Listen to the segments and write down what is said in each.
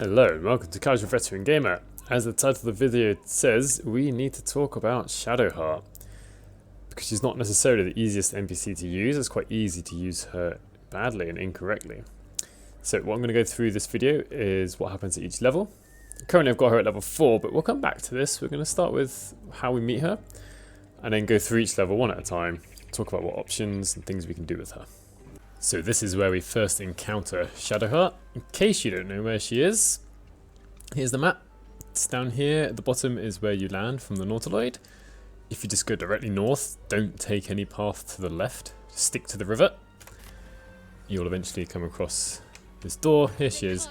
Hello and welcome to Casual Veteran Gamer. As the title of the video says, we need to talk about Shadowheart. Because she's not necessarily the easiest NPC to use, it's quite easy to use her badly and incorrectly. So what I'm going to go through this video is what happens at each level. Currently I've got her at level 4, but we'll come back to this. We're going to start with how we meet her, and then go through each level one at a time, talk about what options and things we can do with her. So this is where we first encounter Shadowheart. In case you don't know where she is, here's the map. It's down here. At the bottom is where you land from the Nautiloid. If you just go directly north, don't take any path to the left. Just stick to the river. You'll eventually come across this door. Here she is,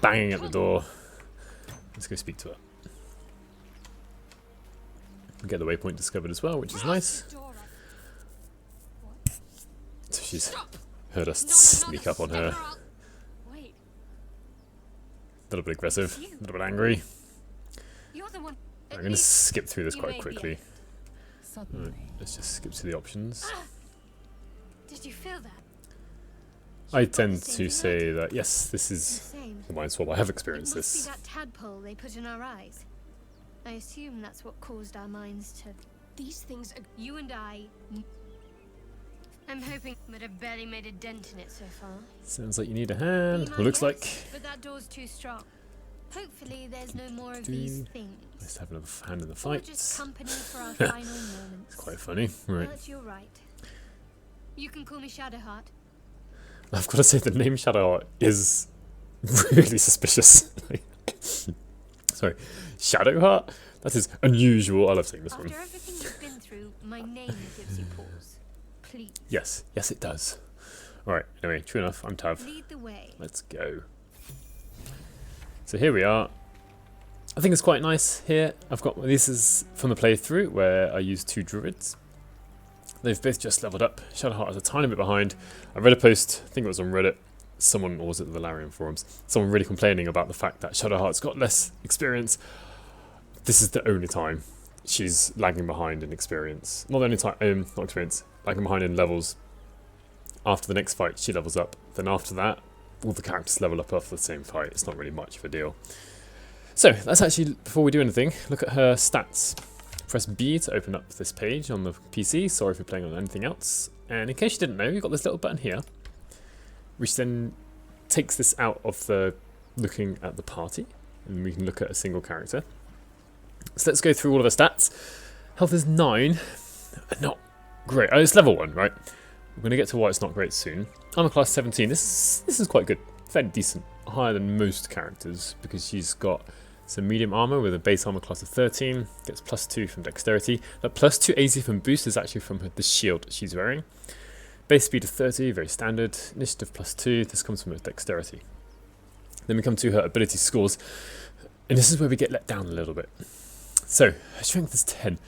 banging at the door. Let's go speak to her. We get the waypoint discovered as well, which is nice. So she's heard us sneak up on her. A little bit aggressive, a little bit angry. I'm going to skip through this quite quickly. Right, let's just skip to the options. Did you feel that? I tend to say that yes, this is the mind swap. I have experienced It must this. be that tadpole they put in our eyes. I assume that's what caused our minds to. These things are. You and I. I'm hoping, but I've barely made a dent in it so far. Sounds like you need a hand. Be my Looks guest, like. But that door's too strong. Hopefully, there's no more of these things. Let's have another hand in the Or fight. just company for our final moments. It's quite funny, right? But you're right. You can call me Shadowheart. I've got to say the name Shadowheart is really suspicious. Sorry, Shadowheart? That is unusual. I love saying this After one. everything you've been through, my name gives you pause. Please. Yes, yes it does. Alright, anyway, true enough, I'm Tav. Lead the way. Let's go. So here we are. I think it's quite nice here. This is from the playthrough where I used 2 druids. They've both just leveled up. Shadowheart is a tiny bit behind. I read a post, I think it was on Reddit, someone, or was it the Valarian forums, someone really complaining about the fact that Shadowheart's got less experience. This is the only time she's lagging behind in experience. Not the only time, not experience, lagging behind in levels. After the next fight, she levels up. Then after that, all the characters level up after the same fight. It's not really much of a deal. So, let's actually, before we do anything, look at her stats. Press B to open up this page on the PC. Sorry if you're playing on anything else. And in case you didn't know, you've got this little button here, which then takes this out of the looking at the party, and we can look at a single character. So let's go through all of her stats. Health is 9. Not great. Oh, it's level 1, right? We're going to get to why it's not great soon. Armor class 17. This is quite good. Fairly decent. Higher than most characters because she's got some medium armor with a base armor class of 13. Gets +2 from dexterity. That +2 AC from boost is actually from the shield she's wearing. Base speed of 30, very standard. Initiative +2. This comes from her dexterity. Then we come to her ability scores. And this is where we get let down a little bit. So, her strength is 10.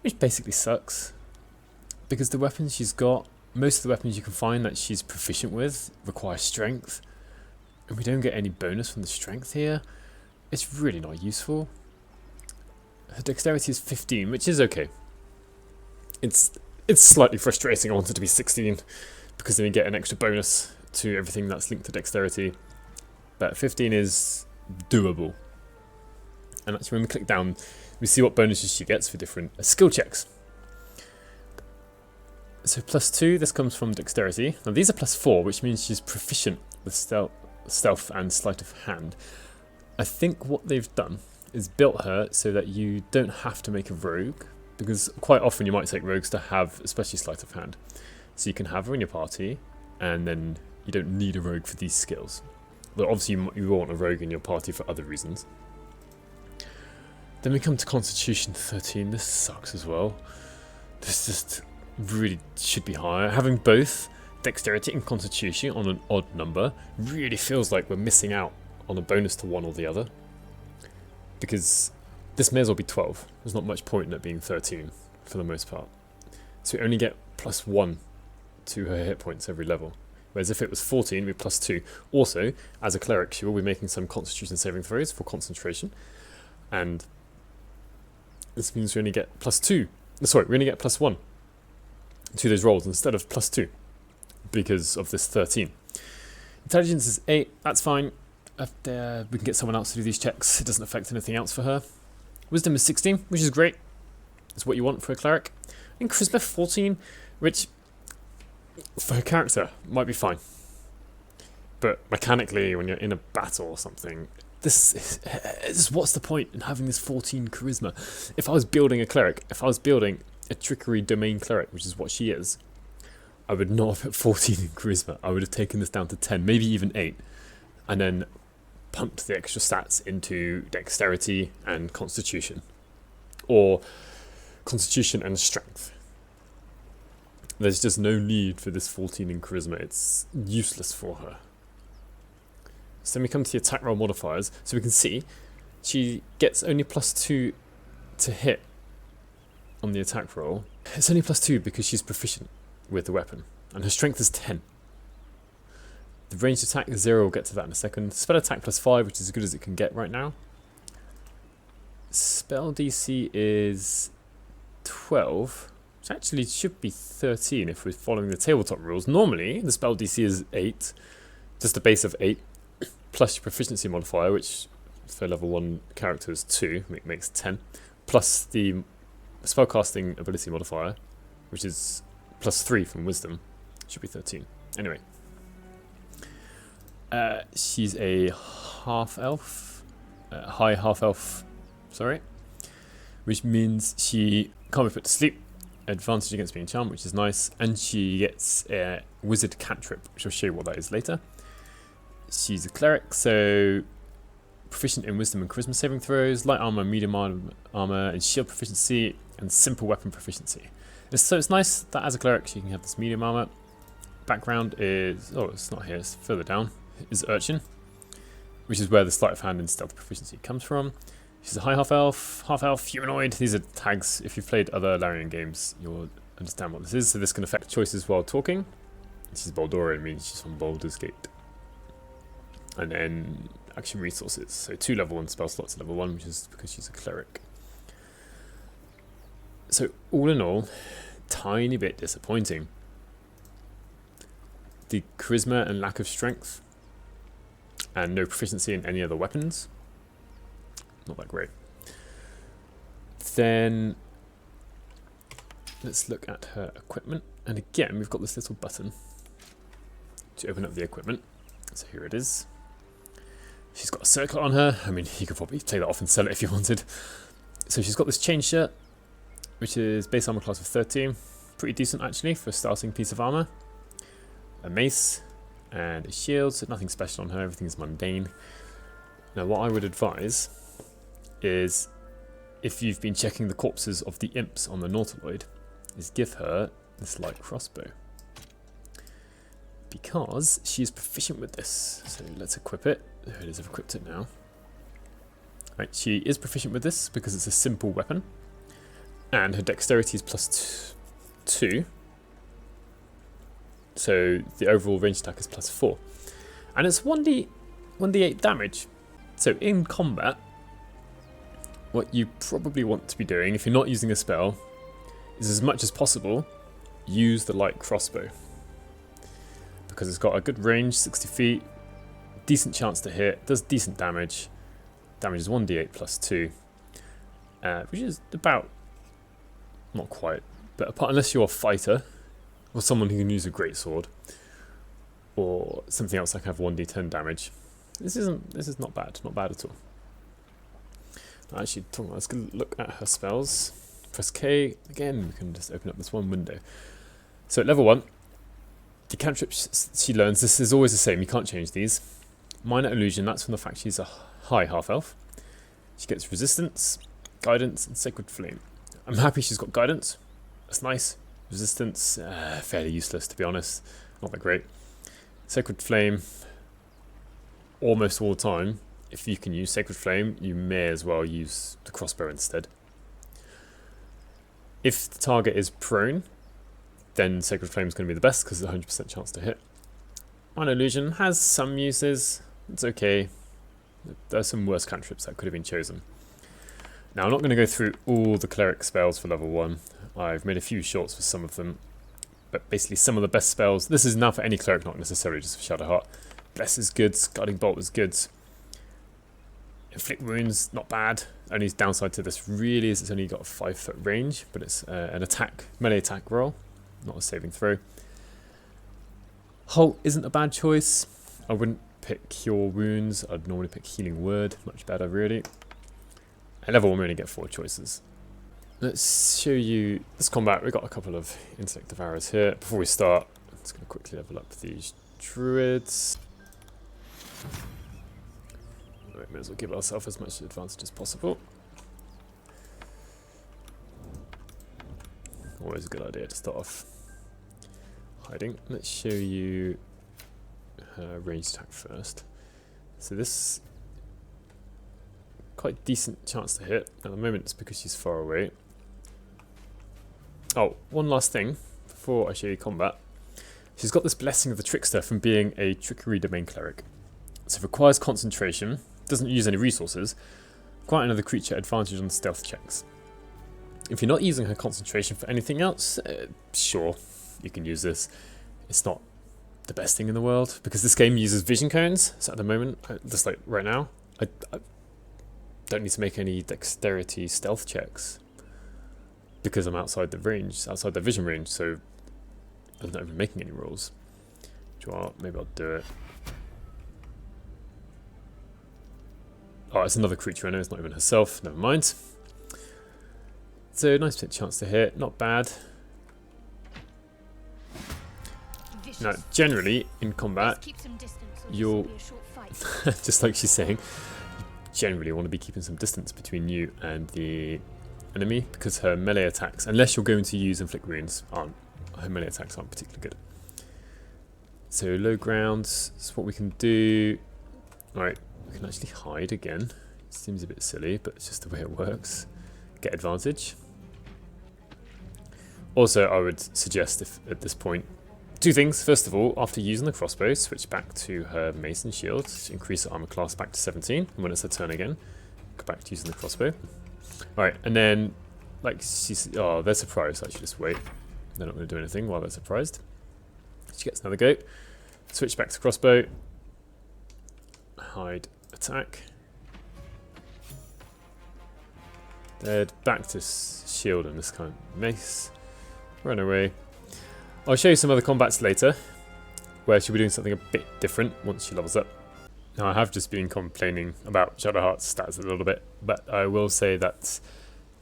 Which basically sucks. Because the weapons she's got, most of the weapons you can find that she's proficient with require strength. And we don't get any bonus from the strength here. It's really not useful. Her dexterity is 15, which is okay. It's slightly frustrating. I want it to be 16 because then we get an extra bonus to everything that's linked to dexterity. But 15 is doable. And actually when we click down, we see what bonuses she gets for different skill checks. So +2, this comes from dexterity. Now these are +4, which means she's proficient with stealth and sleight of hand. I think what they've done is built her so that you don't have to make a rogue, because quite often you might take rogues to have, especially sleight of hand. So you can have her in your party, and then you don't need a rogue for these skills. But obviously you want a rogue in your party for other reasons. Then we come to Constitution 13. This sucks as well. This just really should be higher. Having both Dexterity and Constitution on an odd number really feels like we're missing out on a bonus to one or the other. Because this may as well be 12. There's not much point in it being 13 for the most part. So we only get +1 to her hit points every level. Whereas if it was 14, we'd +2. Also, as a cleric, she will be making some Constitution saving throws for concentration. And this means we only get +2. Sorry, we only get +1 to those rolls instead of +2 because of this 13. Intelligence is 8, that's fine. we can get someone else to do these checks. It doesn't affect anything else for her. Wisdom is 16, which is great. It's what you want for a cleric. And Charisma 14, which for her character might be fine. But mechanically, when you're in a battle or something, this is what's the point in having this 14 charisma? If I was building a cleric, if I was building a trickery domain cleric, which is what she is, I would not have put 14 in charisma. I would have taken this down to 10, maybe even 8, and then pumped the extra stats into dexterity and constitution, or constitution and strength. There's just no need for this 14 in charisma. It's useless for her. So then we come to the attack roll modifiers. So we can see she gets only +2 to hit on the attack roll. It's only +2 because she's proficient with the weapon, and her strength is 10. The ranged attack is 0, we'll get to that in a second. Spell attack +5, which is as good as it can get right now. Spell DC is 12, which actually should be 13 if we're following the tabletop rules. Normally, the spell DC is 8, just a base of 8, plus your proficiency modifier, which for level 1 character is 2, makes 10, plus the spellcasting ability modifier, which is +3 from wisdom, should be 13. Anyway. She's a half-elf, high half-elf, sorry, which means she can't be put to sleep, advantage against being charmed, which is nice, and she gets a wizard cantrip, which I'll show you what that is later. She's a cleric, so proficient in wisdom and charisma saving throws, light armor, medium armor, and shield proficiency, and simple weapon proficiency. So it's nice that as a cleric she can have this medium armor. Background is, oh, it's not here, it's further down, is Urchin, which is where the sleight of hand and stealth proficiency comes from. She's a high half-elf, humanoid. These are tags. If you've played other Larian games, you'll understand what this is. So this can affect choices while talking. She's Baldur, it means she's from Baldur's Gate. And then action resources. So 2 level 1 spell slots at level 1, which is because she's a cleric. So all in all, tiny bit disappointing. The charisma and lack of strength, and no proficiency in any other weapons. Not that great. Then let's look at her equipment. And again, we've got this little button to open up the equipment. So here it is. She's got a circlet on her. I mean, you could probably take that off and sell it if you wanted. So she's got this chain shirt, which is base armor class of 13. Pretty decent actually for a starting piece of armor. A mace and a shield, so nothing special on her, everything is mundane. Now what I would advise is, if you've been checking the corpses of the imps on the Nautiloid, is give her this light crossbow. Because she is proficient with this. So let's equip it. There it is, I've equipped it now. Right, she is proficient with this because it's a simple weapon. And her dexterity is +2. So the overall range attack is +4. And it's 1d8 damage. So in combat, what you probably want to be doing, if you're not using a spell, is as much as possible, use the light crossbow. Because it's got a good range, 60 feet, decent chance to hit, does decent damage. Damage is 1d8 +2, which is about, not quite, but unless you're a fighter, or someone who can use a greatsword, or something else like have 1d10 damage. This is not bad at all. Now actually, let's go look at her spells. Press K, again, we can just open up this one window. So at level 1, the cantrips she learns, this is always the same, you can't change these. Minor illusion, that's from the fact she's a high half-elf. She gets resistance, guidance, and sacred flame. I'm happy she's got guidance, that's nice. Resistance, fairly useless to be honest, not that great. Sacred Flame, almost all the time. If you can use Sacred Flame, you may as well use the crossbow instead. If the target is prone, then Sacred Flame is going to be the best because it's a 100% chance to hit. Minor Illusion has some uses, it's okay. There are some worse cantrips that could have been chosen. Now I'm not going to go through all the cleric spells for level 1. I've made a few shorts for some of them, but basically some of the best spells. This is now for any cleric, not necessarily just for Shadowheart. Bless is good, Guiding Bolt is good. Inflict wounds, not bad. Only downside to this really is it's only got a 5-foot range, but it's an melee attack roll, not a saving throw. Halt isn't a bad choice. I wouldn't pick Cure Wounds. I'd normally pick Healing Word, much better really. At level 1 we only get 4 choices. Let's show you this combat. We've got a couple of insect devourers here. Before we start, I'm just going to quickly level up these druids. Right, may as well give ourselves as much advantage as possible. Always a good idea to start off hiding. Let's show you her ranged attack first. So this quite decent chance to hit. At the moment it's because she's far away. Oh, one last thing before I show you combat. She's got this blessing of the trickster from being a trickery domain cleric. So it requires concentration, doesn't use any resources, grant another creature advantage on stealth checks. If you're not using her concentration for anything else, sure, you can use this. It's not the best thing in the world, because this game uses vision cones, so at the moment, just like right now, I don't need to make any dexterity stealth checks, because I'm outside the range, outside the vision range, so I'm not even making any rolls. Maybe I'll do it. Oh, it's another creature I know, it's not even herself, never mind. So, nice chance to hit, not bad. Now, generally, in combat, you'll, just like she's saying, you generally want to be keeping some distance between you and the enemy, because her melee attacks, unless you're going to use Inflict Wounds, her melee attacks aren't particularly good. So, low ground is what we can do. Alright, we can actually hide again. It seems a bit silly, but it's just the way it works. Get advantage. Also, I would suggest, if at this point, 2 things. First of all, after using the crossbow, switch back to her mace and shield to increase her armor class back to 17. And when it's her turn again, go back to using the crossbow. Alright, and then, like, oh, they're surprised. Actually, just wait. They're not going to do anything while they're surprised. She gets another go. Switch back to crossbow. Hide, attack. Dead. Back to shield and this kind of mace. Run away. I'll show you some other combats later, where she'll be doing something a bit different once she levels up. Now, I have just been complaining about Shadowheart's stats a little bit, but I will say that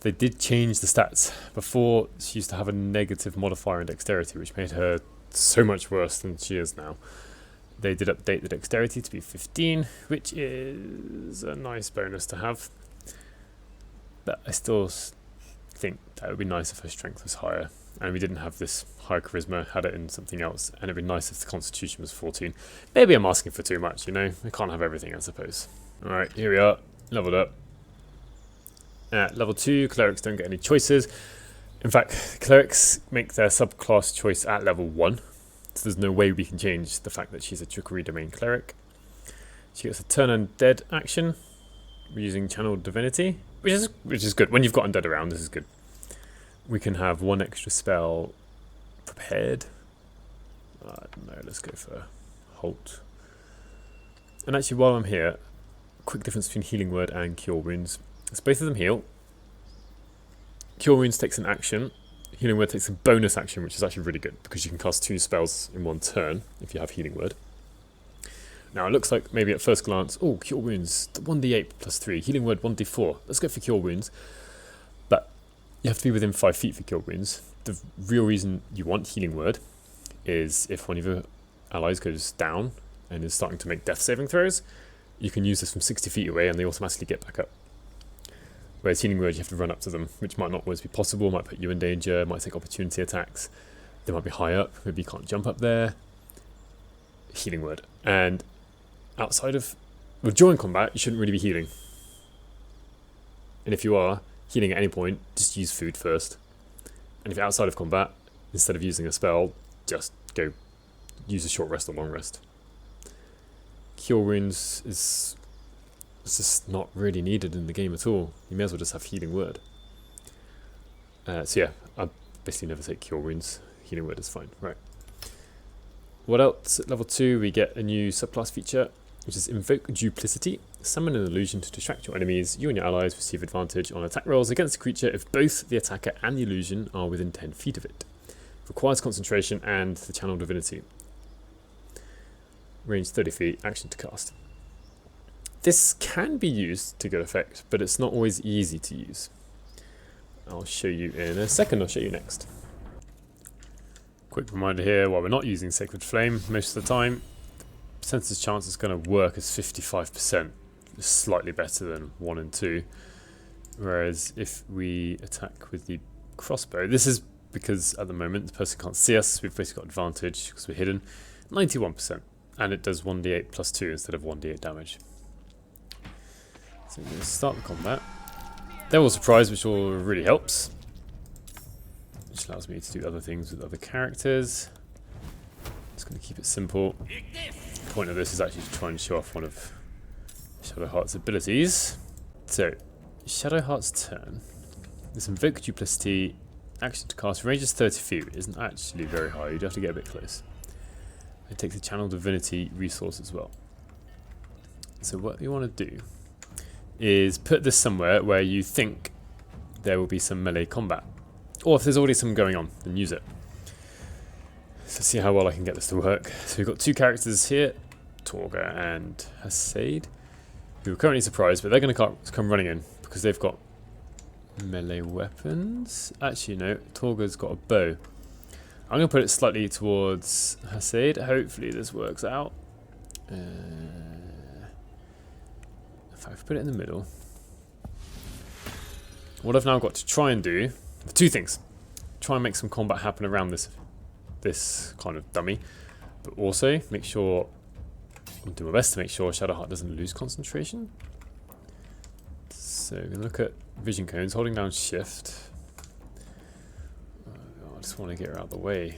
they did change the stats. Before, she used to have a negative modifier in dexterity, which made her so much worse than she is now. They did update the dexterity to be 15, which is a nice bonus to have. But I still think that it would be nice if her strength was higher. And we didn't have this high charisma, had it in something else. And it'd be nice if the constitution was 14. Maybe I'm asking for too much, you know? We can't have everything, I suppose. Alright, here we are. Leveled up. At level 2, clerics don't get any choices. In fact, clerics make their subclass choice at level 1. So there's no way we can change the fact that she's a trickery domain cleric. She gets a turn undead action. We're using channel divinity, which is good. When you've got undead around, this is good. We can have 1 extra spell prepared. I don't know, let's go for Halt. And actually, while I'm here, quick difference between Healing Word and Cure Wounds. So both of them heal. Cure Wounds takes an action. Healing Word takes a bonus action, which is actually really good, because you can cast 2 spells in 1 turn if you have Healing Word. Now, it looks like maybe at first glance, oh, Cure Wounds, 1d8 plus 3. Healing Word, 1d4. Let's go for Cure Wounds. But you have to be within 5 feet for Cure Wounds. The real reason you want Healing Word is if one of your allies goes down and is starting to make death saving throws, you can use this from 60 feet away and they automatically get back up. Whereas Healing Word, you have to run up to them, which might not always be possible, might put you in danger, might take opportunity attacks. They might be high up, maybe you can't jump up there. Healing Word. And outside of... well, during combat, you shouldn't really be healing. And if you are healing at any point, just use food first. And if you're outside of combat, instead of using a spell, just go use a short rest or long rest. Cure Wounds is... it's just not really needed in the game at all. You may as well just have Healing Word. So yeah, I basically never take Cure Wounds. Healing Word is fine. Right. What else? At level 2, we get a new subclass feature. which is Invoke Duplicity. Summon an illusion to distract your enemies. You and your allies receive advantage on attack rolls against a creature if both the attacker and the illusion are within 10 feet of it. Requires concentration and the channel divinity. Range 30 feet, action to cast. This can be used to good effect, but it's not always easy to use. I'll show you in a second, I'll show you next. Quick reminder here, while we're not using Sacred Flame most of the time, percentage chance is going to work as 55%. It's slightly better than 1 and 2. Whereas if we attack with the crossbow, this is because at the moment the person can't see us, we've basically got advantage because we're hidden, 91%. And it does 1d8 plus 2 instead of 1d8 damage. So we're going to start the combat. Devil Surprise, which all really helps. Which allows me to do other things with other characters. Just going to keep it simple. The point of this is actually to try and show off one of Shadowheart's abilities. So, Shadowheart's turn. This Invoke Duplicity, action to cast, range is 30 feet. It isn't actually very high, you'd have to get a bit close. It takes a channel divinity resource as well. So what you want to do is put this somewhere where you think there will be some melee combat. Or if there's already some going on, then use it. So see how well I can get this to work. So we've got two characters here, Torga and Hasaid, who are currently surprised, but they're going to come running in because they've got melee weapons. Actually no, Torga's got a bow. I'm going to put it slightly towards Hasaid. Hopefully this works out. In fact, if I put it in the middle. What I've now got to try and do, two things. Try and make some combat happen around this kind of dummy. But also make sure, I'll do my best to make sure Shadowheart doesn't lose concentration. So we're going to look at vision cones, holding down shift. I just want to get her out of the way.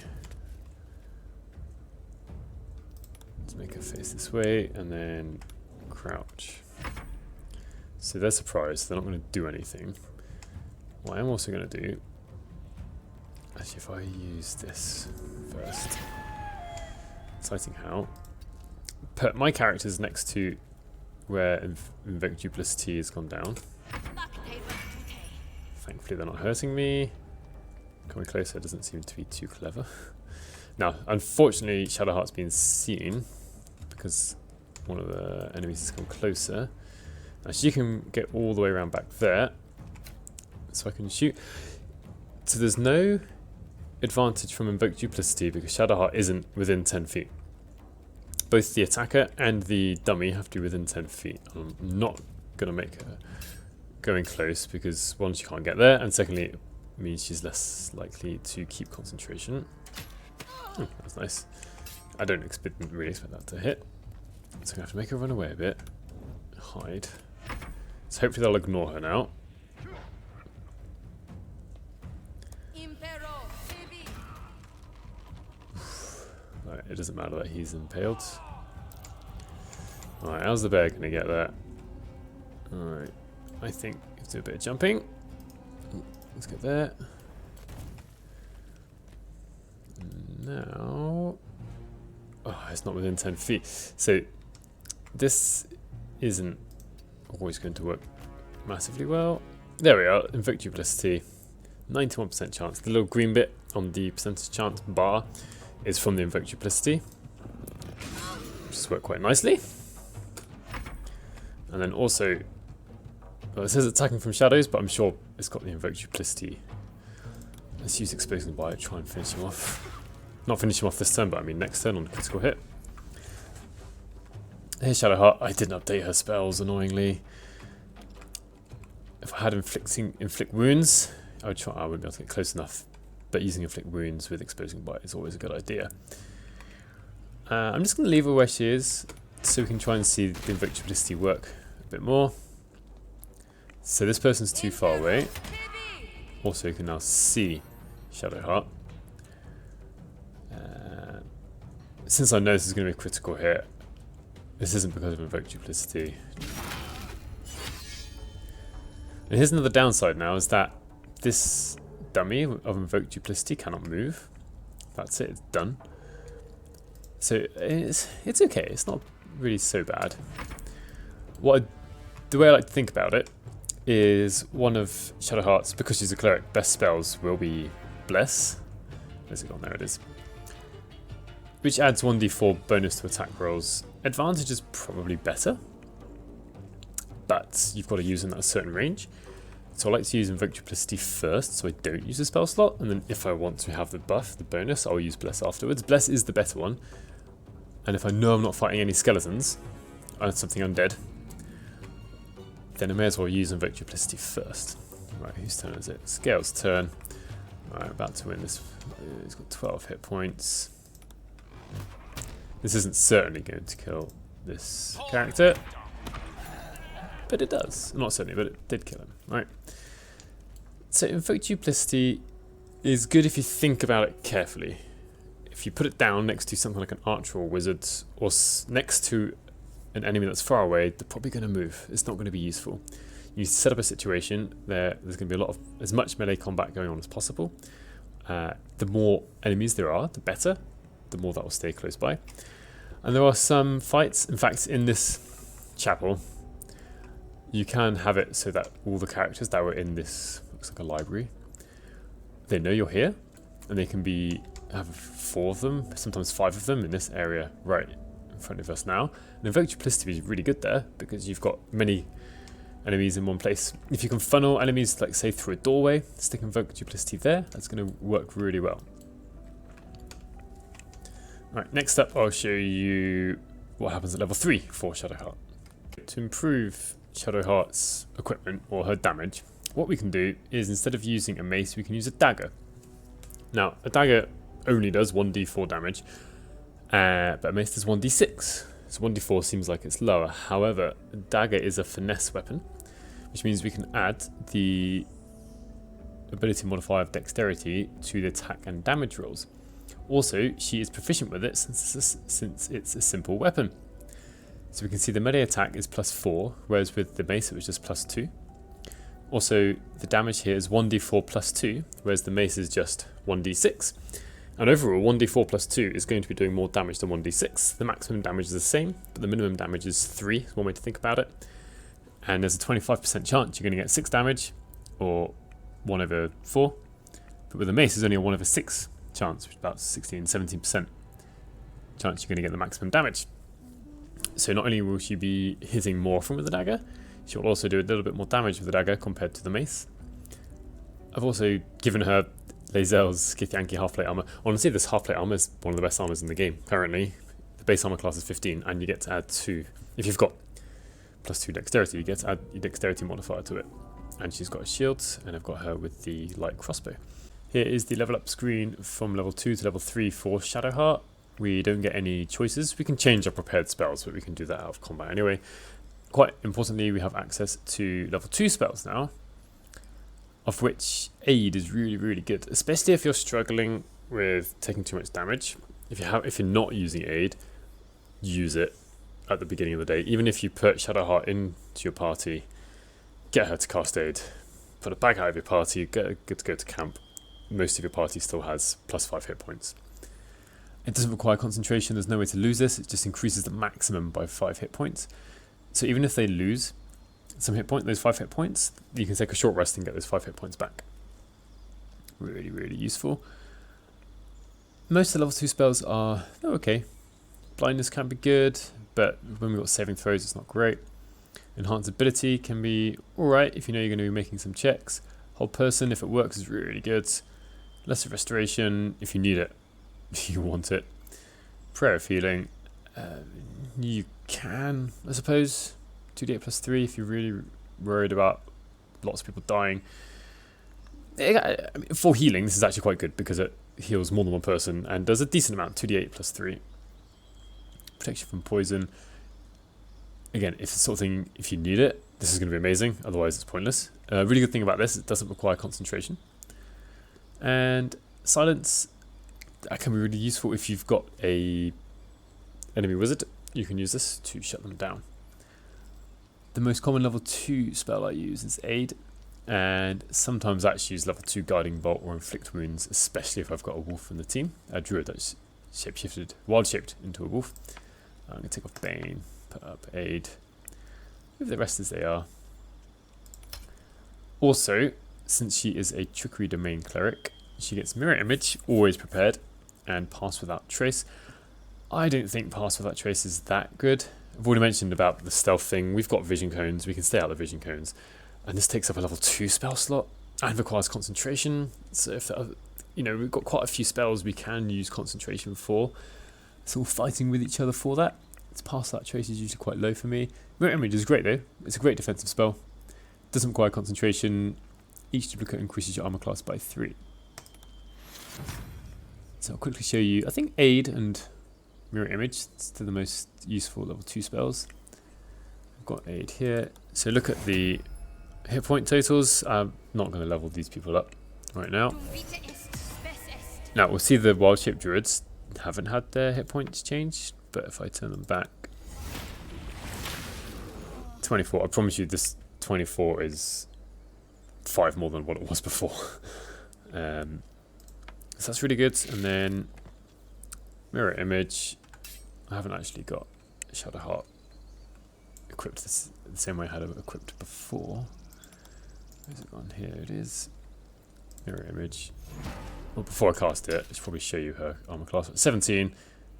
Let's make her face this way and then crouch. So they're surprised, they're not going to do anything. What I'm also going to do, actually if I use this first, exciting how, put my characters next to where Invoke Duplicity has gone down. Thankfully they're not hurting me. Coming closer doesn't seem to be too clever. Now, unfortunately, Shadowheart's been seen because one of the enemies has come closer. Now, she can get all the way around back there, so I can shoot. So there's no advantage from Invoke Duplicity because Shadowheart isn't within 10 feet. Both the attacker and the dummy have to be within 10 feet. I'm not going to make her going close because one, she can't get there, and secondly, means she's less likely to keep concentration. That's nice. I didn't really expect that to hit. So I'm going to have to make her run away a bit. Hide. So hopefully they'll ignore her now. Right, it doesn't matter that he's impaled. Alright, how's the bear going to get that? Alright, I think let's do a bit of jumping. Let's get there. Now, oh, it's not within 10 feet. So this isn't always going to work massively well. There we are, Invoke Duplicity, 91% chance. The little green bit on the percentage chance bar is from the Invoke Duplicity, which has worked quite nicely. And then also, well, it says attacking from shadows, but I'm sure it's got the Invoke Duplicity. Let's use Exposing Bite, try and finish him off. Not finish him off this turn, but I mean next turn on a critical hit. Here's Shadowheart. I didn't update her spells, annoyingly. If I had inflict wounds, I wouldn't be able to get close enough. But using Inflict Wounds with Exposing Bite is always a good idea. I'm just going to leave her where she is, so we can try and see the Invoke Duplicity work a bit more. So this person's too far away. Also, you can now see Shadowheart. Since I know this is going to be a critical hit, this isn't because of Invoke Duplicity. And here's another downside now, is that this dummy of Invoke Duplicity cannot move. That's it, it's done. So it's okay, it's not really so bad. The way I like to think about it is one of Shadowheart's, because she's a cleric, best spells will be Bless. Where's it gone? There it is. Which adds 1d4 bonus to attack rolls. Advantage is probably better, but you've got to use in that certain range. So I like to use Invoke Duplicity first, so I don't use the spell slot, and then if I want to have the buff, the bonus, I'll use Bless afterwards. Bless is the better one, and if I know I'm not fighting any skeletons, and something undead, then I may as well use Invoke Duplicity first. Right, whose turn is it? Scale's turn. Right, about to win this. He's got 12 hit points. This isn't certainly going to kill this character, but it does. Not certainly, but it did kill him. Right. So Invoke Duplicity is good if you think about it carefully. If you put it down next to something like an archer or wizard, or next to an enemy that's far away, they're probably going to move. It's not going to be useful. You set up a situation there's going to be a lot of as much melee combat going on as possible. The more enemies there are, the better. The more that will stay close by. And there are some fights. In fact, in this chapel, you can have it so that all the characters that were in this, looks like a library, they know you're here, and they can have 4 of them, sometimes 5 of them in this area right in front of us now. And Invoke Duplicity is really good there because you've got many enemies in one place. If you can funnel enemies, like say through a doorway, stick Invoke Duplicity there, that's going to work really well. Right, next up I'll show you what happens at level 3 for Shadowheart. To improve Shadowheart's equipment or her damage, what we can do is instead of using a mace, we can use a dagger. Now, a dagger only does 1d4 damage, but a mace does 1d6. So 1d4 seems like it's lower. However, a dagger is a finesse weapon, which means we can add the ability modifier of dexterity to the attack and damage rolls. Also, she is proficient with it since it's a simple weapon. So we can see the melee attack is +4, whereas with the mace it was just +2. Also, the damage here is 1d4 +2, whereas the mace is just 1d6. And overall, 1d4 +2 is going to be doing more damage than 1d6. The maximum damage is the same, but the minimum damage is 3, is one way to think about it. And there's a 25% chance you're going to get 6 damage, or 1/4. But with the mace, there's only a 1/6 chance, which is about 16-17% chance you're going to get the maximum damage. So not only will she be hitting more often with the dagger, she will also do a little bit more damage with the dagger compared to the mace. I've also given her Lae'zel's Githyanki half-plate armor. Honestly, this half-plate armor is one of the best armors in the game currently. The base armor class is 15, and you get to add 2. If you've got +2 dexterity, you get to add your dexterity modifier to it. And she's got a shield, and I've got her with the light crossbow. Here is the level up screen from level 2 to level 3 for Shadowheart. We don't get any choices. We can change our prepared spells, but we can do that out of combat anyway. Quite importantly, we have access to level 2 spells now, of which Aid is really, really good, especially if you're struggling with taking too much damage. If you're not using Aid, use it at the beginning of the day. Even if you put Shadowheart into your party, get her to cast Aid, put her back out of your party, get her good to go to camp. Most of your party still has +5 hit points. It doesn't require concentration, there's no way to lose this, it just increases the maximum by 5 hit points. So even if they lose those 5 hit points, you can take a short rest and get those 5 hit points back. Really, really useful. Most of the level 2 spells are okay. Blindness can be good, but when we've got saving throws, it's not great. Enhanced ability can be alright if you know you're going to be making some checks. Hold person, if it works, is really good. Lesser restoration, if you need it, if you want it. Prayer of healing, you can, I suppose, 2d8 +3 if you're really worried about lots of people dying. I mean, for healing, this is actually quite good because it heals more than one person and does a decent amount, 2d8 +3. Protection from poison. Again, if it's the sort of thing, if you need it, this is going to be amazing, otherwise it's pointless. Really good thing about this, it doesn't require concentration. And silence, that can be really useful if you've got a enemy wizard. You can use this to shut them down. The most common level 2 spell I use is Aid, and sometimes I actually use level 2 Guiding Bolt or Inflict Wounds, especially if I've got a wolf in the team. A druid that's wild shaped into a wolf. I'm going to take off Bane, put up Aid, leave the rest as they are. Also, since she is a Trickery Domain Cleric, she gets Mirror Image, always prepared, and Pass Without Trace. I don't think Pass Without Trace is that good. I've already mentioned about the stealth thing. We've got Vision Cones, we can stay out of the Vision Cones. And this takes up a level 2 spell slot and requires concentration. So if we've got quite a few spells we can use concentration for. It's all fighting with each other for that. It's Pass Without Trace is usually quite low for me. Mirror Image is great though. It's a great defensive spell. Doesn't require concentration. Each duplicate increases your armor class by 3. So I'll quickly show you, I think Aid and Mirror Image, it's the most useful level 2 spells. I've got Aid here. So look at the hit point totals. I'm not going to level these people up right now. Now we'll see the wild shape druids haven't had their hit points changed, but if I turn them back, 24, I promise you this 24 is 5 more than what it was before. So that's really good. And then Mirror Image, I haven't actually got Shadowheart equipped the same way I had it equipped before. Where's it gone? Here it is. Mirror Image. Well, before I cast it, I should probably show you her armor class. 17,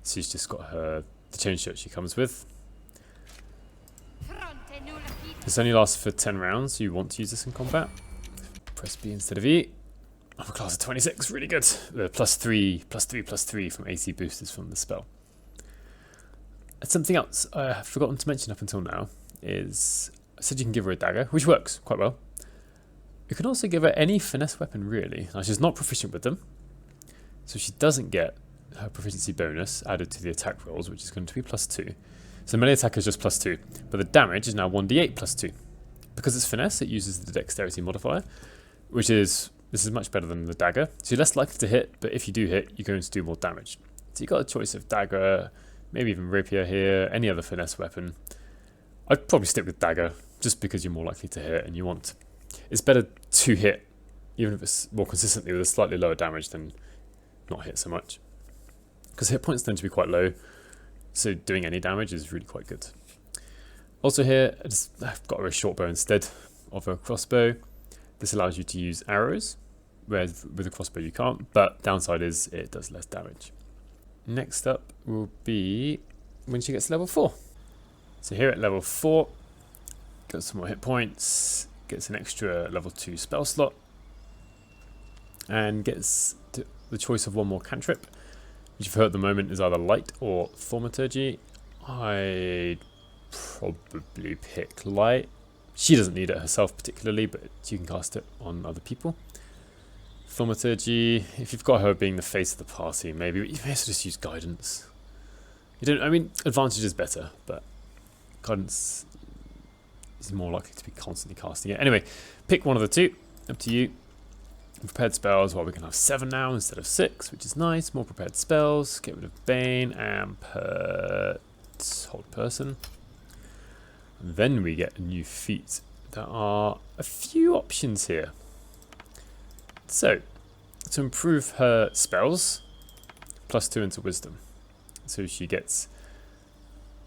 she's just got the chain shirt she comes with. This only lasts for 10 rounds. You want to use this in combat. Press B instead of E. Armor class of 26, really good. +3/+3/+3 from AC boosters from the spell. And something else I've forgotten to mention up until now is I said you can give her a dagger, which works quite well. You can also give her any finesse weapon, really. Now, she's not proficient with them, so she doesn't get her proficiency bonus added to the attack rolls, which is going to be +2. So melee attack is just +2, but the damage is now 1d8 +2. Because it's finesse, it uses the dexterity modifier, this is much better than the dagger. So you're less likely to hit, but if you do hit, you're going to do more damage. So you've got a choice of dagger, maybe even rapier here, any other finesse weapon. I'd probably stick with dagger, just because you're more likely to hit, and it's better to hit, even if it's more consistently with a slightly lower damage than not hit so much. Because hit points tend to be quite low, so doing any damage is really quite good. Also here, I've got a short bow instead of a crossbow. This allows you to use arrows, whereas with a crossbow you can't, but downside is it does less damage. Next up will be when she gets level 4. So here at level 4, got some more hit points, gets an extra level 2 spell slot, and gets the choice of one more cantrip, which you've heard at the moment is either Light or Thaumaturgy. I'd probably pick Light. She doesn't need it herself particularly, but you can cast it on other people. Thaumaturgy, if you've got her being the face of the party, maybe, but you may as well just use Guidance. Advantage is better, but Guidance is more likely to be constantly casting it. Anyway, pick one of the two, up to you. Prepared spells, well, we can have 7 now instead of 6, which is nice. More prepared spells, get rid of Bane and put Hold Person. And then we get a new feat. There are a few options here. So, to improve her spells, +2 into Wisdom. So she gets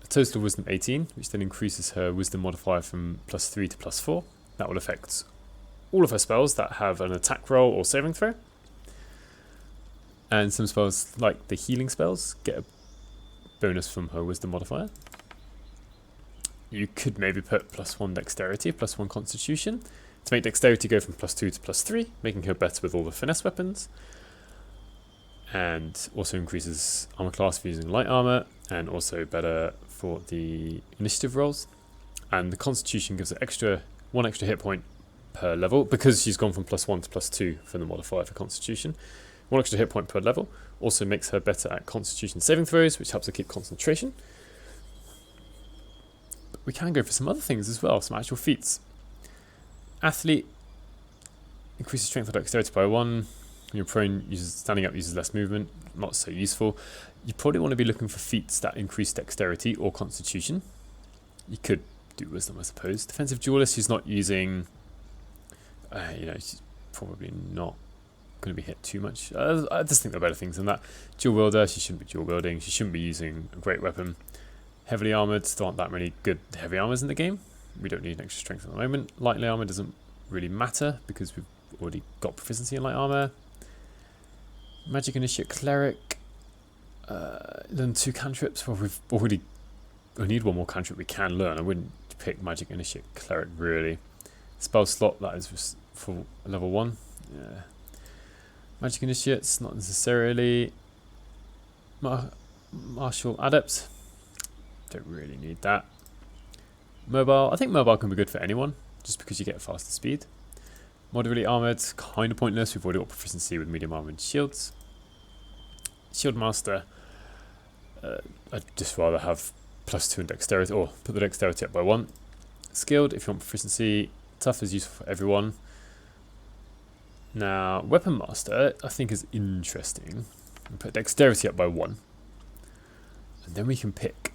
a total of Wisdom 18, which then increases her Wisdom modifier from +3 to +4. That will affect all of her spells that have an attack roll or saving throw. And some spells, like the healing spells, get a bonus from her Wisdom modifier. You could maybe put +1 Dexterity, +1 Constitution, to make Dexterity go from +2 to +3, making her better with all the finesse weapons. And also increases armor class for using light armor, and also better for the initiative rolls. And the Constitution gives her one extra hit point per level, because she's gone from +1 to +2 for the modifier for Constitution. 1 extra hit point per level also makes her better at Constitution saving throws, which helps her keep concentration. But we can go for some other things as well, some actual feats. Athlete increases strength or dexterity by 1. When you're prone, standing up uses less movement, not so useful. You probably want to be looking for feats that increase dexterity or constitution. You could do wisdom, I suppose. Defensive duelist, who's not using, she's probably not going to be hit too much. I just think there are better things than that. Dual wielder, she shouldn't be dual wielding. She shouldn't be using a great weapon. Heavily armoured, there aren't that many good heavy armours in the game. We don't need an extra strength at the moment. Lightly armoured doesn't really matter because we've already got proficiency in light armour. Magic Initiate Cleric. Learn 2 cantrips. Well, we need one more cantrip we can learn. I wouldn't pick Magic Initiate Cleric really. Spell slot, that is just for level 1. Yeah. Magic Initiates, not necessarily. Martial Adept. Don't really need that. Mobile, I think mobile can be good for anyone, just because you get faster speed. Moderately armoured, kind of pointless. We've already got proficiency with medium armoured shields. Shield Master, I'd just rather have +2 in dexterity, or put the dexterity up by 1. Skilled, if you want proficiency. Tough is useful for everyone. Now, Weapon Master, I think is interesting. We'll put dexterity up by 1. And then we can pick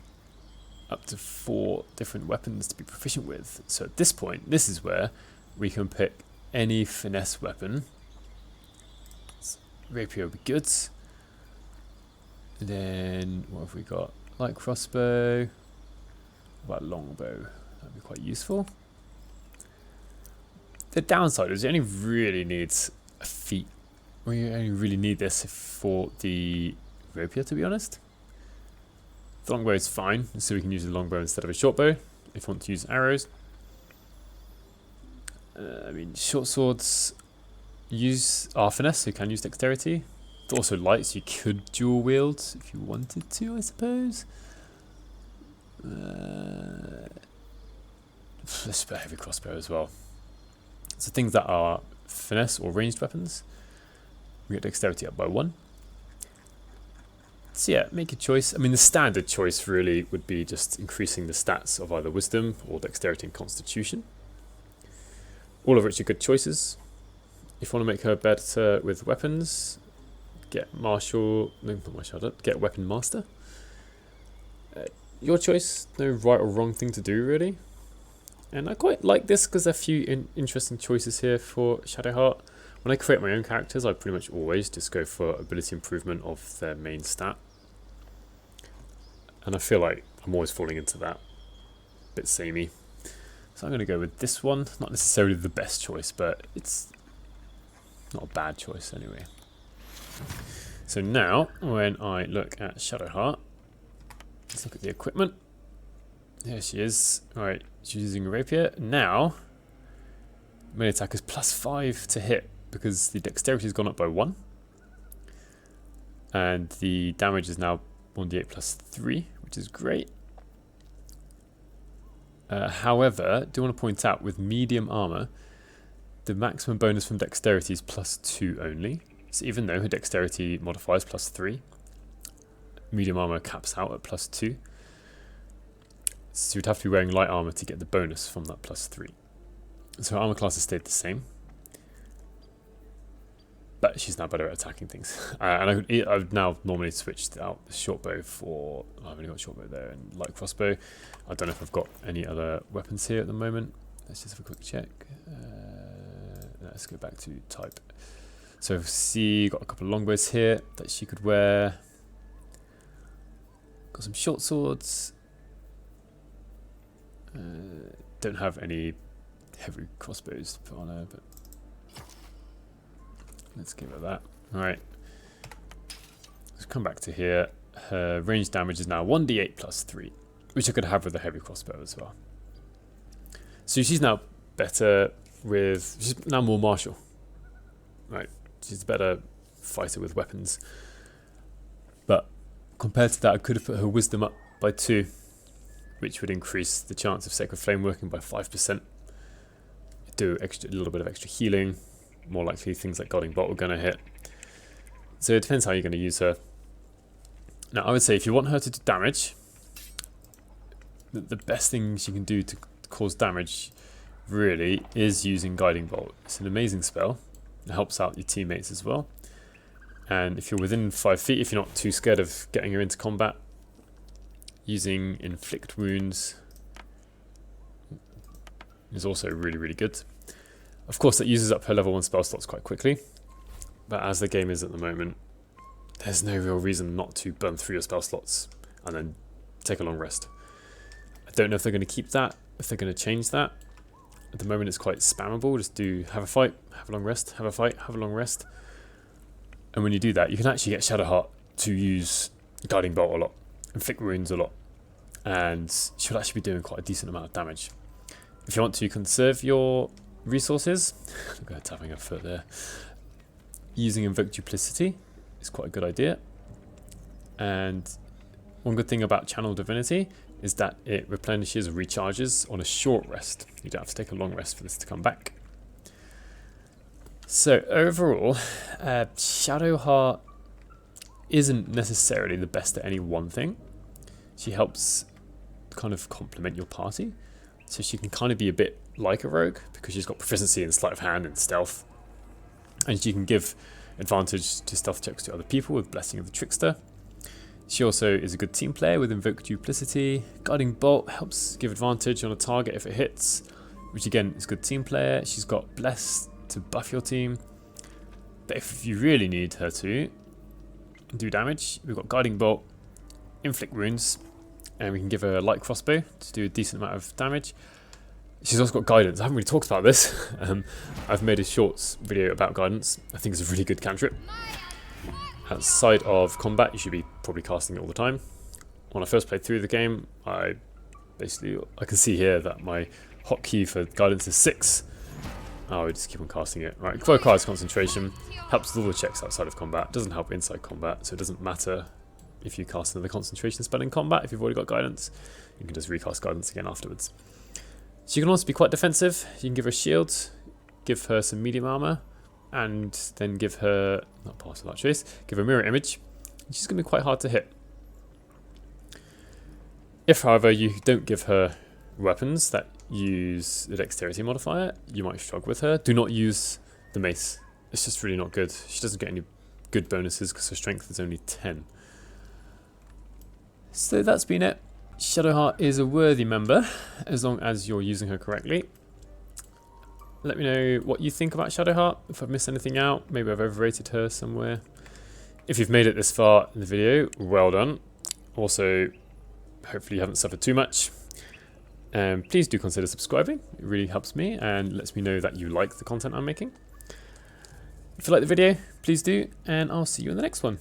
up to 4 different weapons to be proficient with. So at this point, this is where we can pick any finesse weapon. Rapier would be good. And then, what have we got? Light crossbow. What about longbow? That'd be quite useful. The downside is it only really needs a feat. We only really need this for the rapier, to be honest. The longbow is fine, so we can use the longbow instead of a shortbow if we want to use arrows. I mean, short swords are finesse, so you can use dexterity. It's also light, so you could dual wield if you wanted to, I suppose. Let's put a heavy crossbow as well. So things that are finesse or ranged weapons, we get dexterity up by 1. So yeah, make a choice. I mean, the standard choice really would be just increasing the stats of either wisdom or dexterity and constitution. All of which are good choices. If you want to make her better with weapons, get get Weapon Master. Your choice, no right or wrong thing to do really. And I quite like this because there are a few interesting choices here for Shadowheart. When I create my own characters, I pretty much always just go for ability improvement of their main stat. And I feel like I'm always falling into that. Bit samey. So I'm going to go with this one. Not necessarily the best choice, but it's not a bad choice anyway. So now, when I look at Shadowheart, let's look at the equipment. There she is. Alright, she's using a rapier. Now, melee attack is +5 to hit because the dexterity has gone up by 1. And the damage is now 1d8 +3, which is great. However, I do want to point out with medium armor, the maximum bonus from dexterity is +2 only. So even though her dexterity modifier is +3, medium armor caps out at +2. So you'd have to be wearing light armor to get the bonus from that +3. So her armor class has stayed the same. But she's now better at attacking things. And I've now normally switched out the shortbow for... I've only got shortbow there and light crossbow. I don't know if I've got any other weapons here at the moment. Let's just have a quick check. Let's go back to type. So see, got a couple of longbows here that she could wear. Got some short swords. Don't have any heavy crossbows to put on her, but let's give her that. Alright. Let's come back to here. Her range damage is now 1d8 +3, which I could have with a heavy crossbow as well. So she's now better with... She's now more martial. Right. She's a better fighter with weapons. But compared to that, I could have put her wisdom up by 2, which would increase the chance of Sacred Flame working by 5%. Do a little bit of extra healing. More likely things like Guarding Bolt are going to hit. So it depends how you're going to use her. Now I would say if you want her to do damage, the best thing she can do to cause damage really is using Guiding Bolt. It's an amazing spell. It helps out your teammates as well. And if you're within 5 feet, if you're not too scared of getting her into combat, using Inflict Wounds is also really, really good. Of course, that uses up her level 1 spell slots quite quickly, but as the game is at the moment, there's no real reason not to burn through your spell slots and then take a long rest. Don't know if they're going to keep that, if they're going to change that. At the moment it's quite spammable. Just do have a fight, have a long rest, have a fight, have a long rest. And when you do that, you can actually get Shadowheart to use Guiding Bolt a lot, Inflict Wounds a lot. And she'll actually be doing quite a decent amount of damage. If you want to conserve your resources, look at her tapping her foot there. Using Invoke Duplicity is quite a good idea. And one good thing about Channel Divinity is that it replenishes or recharges on a short rest. You don't have to take a long rest for this to come back. So overall, Shadowheart isn't necessarily the best at any one thing. She helps kind of complement your party. So she can kind of be a bit like a rogue because she's got proficiency in sleight of hand and stealth. And she can give advantage to stealth checks to other people with Blessing of the Trickster. She also is a good team player with Invoke Duplicity. Guiding Bolt helps give advantage on a target if it hits, which again is good team player. She's got Bless to buff your team. But if you really need her to do damage, we've got Guiding Bolt, Inflict Wounds, and we can give her a light crossbow to do a decent amount of damage. She's also got Guidance. I haven't really talked about this. I've made a shorts video about Guidance. I think it's a really good cantrip. Outside of combat, you should be probably casting it all the time. When I first played through the game, I can see here that my hotkey for Guidance is 6. I would just keep on casting it. Right, requires concentration. Helps with all the checks outside of combat. Doesn't help inside combat, so it doesn't matter if you cast another concentration spell in combat. If you've already got Guidance, you can just recast Guidance again afterwards. She can also be quite defensive. You can give her a shield, give her some medium armor, and then give her, not pass without trace, give her mirror image. She's going to be quite hard to hit. If, however, you don't give her weapons that use the dexterity modifier, you might struggle with her. Do not use the mace. It's just really not good. She doesn't get any good bonuses because her strength is only 10. So that's been it. Shadowheart is a worthy member as long as you're using her correctly. Let me know what you think about Shadowheart, if I've missed anything out, maybe I've overrated her somewhere. If you've made it this far in the video, well done. Also, hopefully you haven't suffered too much. Please do consider subscribing, it really helps me and lets me know that you like the content I'm making. If you like the video, please do, and I'll see you in the next one.